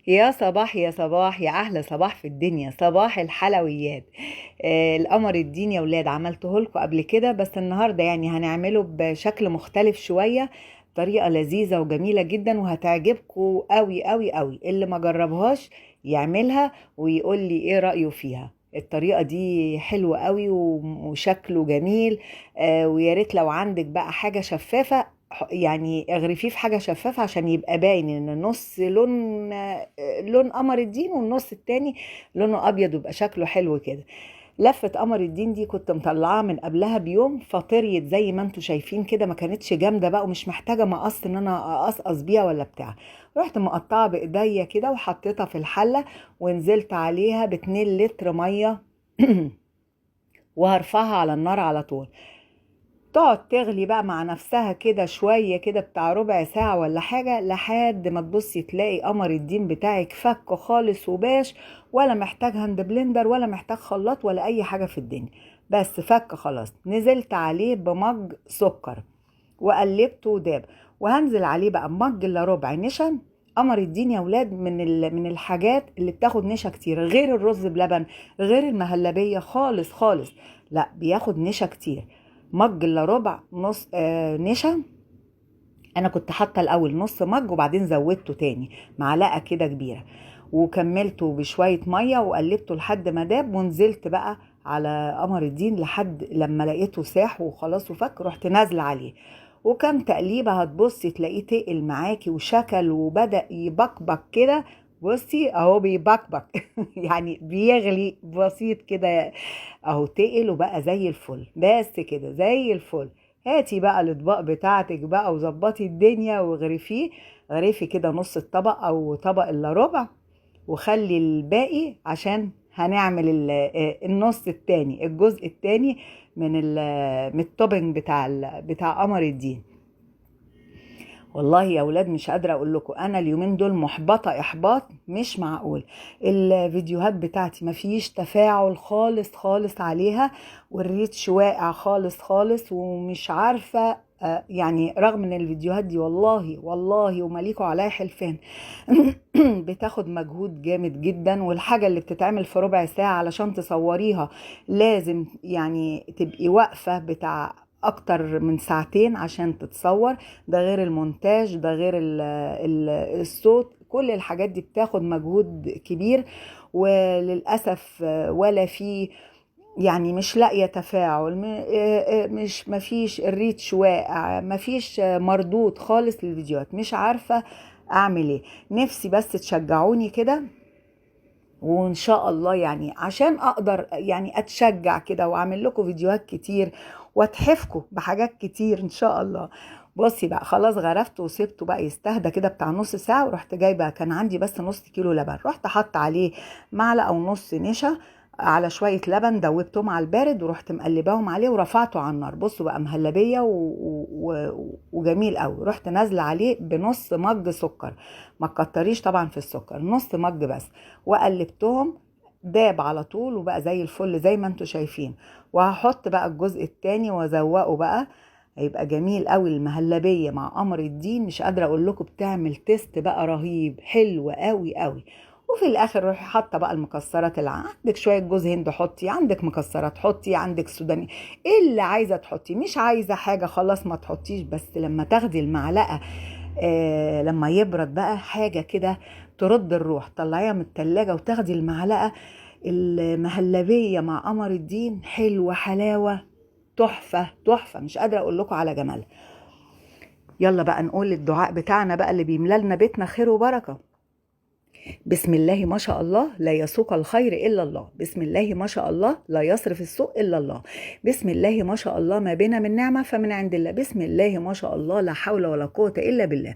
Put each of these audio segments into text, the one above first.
يا صباح يا صباح يا احلى صباح في الدنيا، صباح الحلويات. القمر الدين يا ولاد، عملته لكم قبل كده بس النهارده يعني هنعمله بشكل مختلف شويه. طريقه لذيذه وجميله جدا وهتعجبكم قوي قوي قوي. اللي ما جربهاش يعملها ويقول لي ايه رايه فيها. الطريقه دي حلوه قوي وشكله جميل. ويا ريت لو عندك بقى حاجه شفافه، يعني اغرفيه في حاجة شفافة عشان يبقى باين ان النص لون قمر الدين والنص التاني لونه ابيض ويبقى شكله حلو كده. لفة قمر الدين دي كنت مطلعاها من قبلها بيوم فطريت زي ما انتوا شايفين كده، ما كانتش جامدة بقى ومش محتاجة مقص ان انا اقصقص بيها ولا بتاع. رحت مقطعة بايديا كده وحطيتها في الحلة ونزلت عليها باتنين لتر مية وهرفعها على النار على طول. تقعد تغلي بقى مع نفسها كده شوية كده بتاع ربع ساعة ولا حاجة، لحد ما تبصي تلاقي قمر الدين بتاعك فك خالص وباش، ولا محتاج هاند بلندر ولا محتاج خلاط ولا أي حاجة في الدنيا. بس فك خلاص. نزلت عليه بمج سكر وقلبته وداب، وهنزل عليه بقى بمج الا ربع نشا. قمر الدين يا ولاد من الحاجات اللي بتاخد نشا كتير، غير الرز بلبن، غير المهلبية خالص خالص. لا، بياخد نشا كتير. مج الا ربع نص نشا. انا كنت حاطه الاول نص مج وبعدين زودته تاني معلقه كده كبيره، وكملته بشويه ميه وقلبته لحد ما داب، ونزلت بقى على قمر الدين لحد لما لقيته ساح وخلاص وفك. رحت نازله عليه وكم تقليبه هتبصي تلاقيه تقل معاكي وشكل وبدأ يبقبق كده. بصي اهو بيبقبق يعني بيغلي بسيط كده اهو، تقل وبقى زي الفل. بس كده زي الفل. هاتي بقى الاطباق بتاعتك بقى وظبطي الدنيا واغرفيه. غرفي كده نص الطبق او طبق الا ربع، وخلي الباقي عشان هنعمل النص التاني، الجزء التاني من التوبنج بتاع قمر الدين. والله يا ولاد مش قادرة اقول لكم، انا اليومين دول محبطة احباط مش معقول. الفيديوهات بتاعتي مفيش تفاعل خالص خالص عليها، والريتش واقع خالص خالص ومش عارفة. يعني رغم ان الفيديوهات دي والله والله ومليكوا عليا حلفان بتاخد مجهود جامد جدا، والحاجة اللي بتتعمل في ربع ساعة علشان تصوريها لازم يعني تبقي واقفة بتاع اكتر من ساعتين عشان تتصور. ده غير المونتاج، ده غير الصوت، كل الحاجات دي بتاخد مجهود كبير. وللأسف ولا في يعني مش لاقيه تفاعل، مش مفيش الريتش واقع، مفيش مردود خالص للفيديوهات. مش عارفه اعمل ايه. نفسي بس تشجعوني كده، وان شاء الله يعني عشان اقدر يعني اتشجع كده واعمل لكم فيديوهات كتير واتحفكم بحاجات كتير ان شاء الله. بصي بقى خلاص غرفته وسبته بقى يستهدى كده بتاع نص ساعة، ورحت جايبه كان عندي بس نص كيلو لبن، رحت حط عليه معلقة ونص نشا على شوية لبن، دوبتهم على البارد ورحت مقلباهم عليه ورفعته على النار. بصوا بقى مهلبية وجميل قوي. رحت نازلة عليه بنص مج سكر، ما تكتريش طبعا في السكر، نص مج بس، وقلبتهم داب على طول وبقى زي الفل زي ما انتوا شايفين. وهحط بقى الجزء التاني وازوقه بقى، هيبقى جميل قوي. المهلبية مع قمر الدين مش قادرة اقول لكم بتعمل تيست بقى رهيب، حلو قوي قوي. وفي الاخر روحي حاطه بقى المكسرات اللي عندك، شويه جوز هند حطي، عندك مكسرات حطي، عندك سوداني، ايه اللي عايزه تحطي. مش عايزه حاجه خلاص ما تحطيش، بس لما تاخدي المعلقه لما يبرد بقى حاجة كده ترد الروح، طلعيها من التلاجة وتاخدي المعلقة. المهلبية مع قمر الدين حلوة حلاوة، تحفة تحفة، مش قادرة اقول لكم على جمالها. يلا بقى نقول الدعاء بتاعنا بقى اللي بيملى بيتنا خير وبركة. بسم الله ما شاء الله لا يسوق الخير إلا الله، بسم الله ما شاء الله لا يصرف السوء إلا الله، بسم الله ما شاء الله ما بنا من نعمة فمن عند الله، بسم الله ما شاء الله لا حول ولا قوة إلا بالله.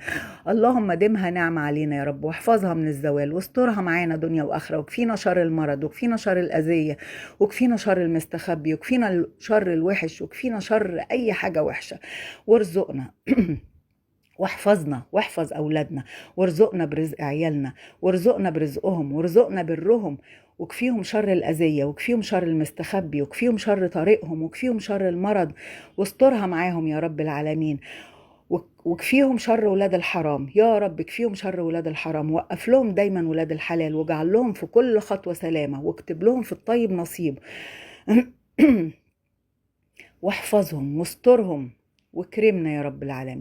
اللهم دمها نعمة علينا يا رب، واحفظها من الزوال، واسترها معانا دنيا وآخرة، وكفينا شر المرض، وكفينا شر الأذية، وكفينا شر المستخبي، وكفينا شر الوحش، وكفينا شر أي حاجة وحشة. وارزقنا واحفظنا واحفظ أولادنا، وارزقنا برزق عيالنا، وارزقنا برزقهم، وارزقنا برهم، وكفيهم شر الأذية، وكفيهم شر المستخبي، وكفيهم شر طريقهم، وكفيهم شر المرض، واسترها معاهم يا رب العالمين. وكفيهم شر ولاد الحرام يا رب، كفيهم شر ولاد الحرام، وقف لهم دايما ولاد الحلال، واجعل لهم في كل خطوة سلامة، واكتب لهم في الطيب نصيب. واحفظهم واسترهم واكرمنا يا رب العالمين.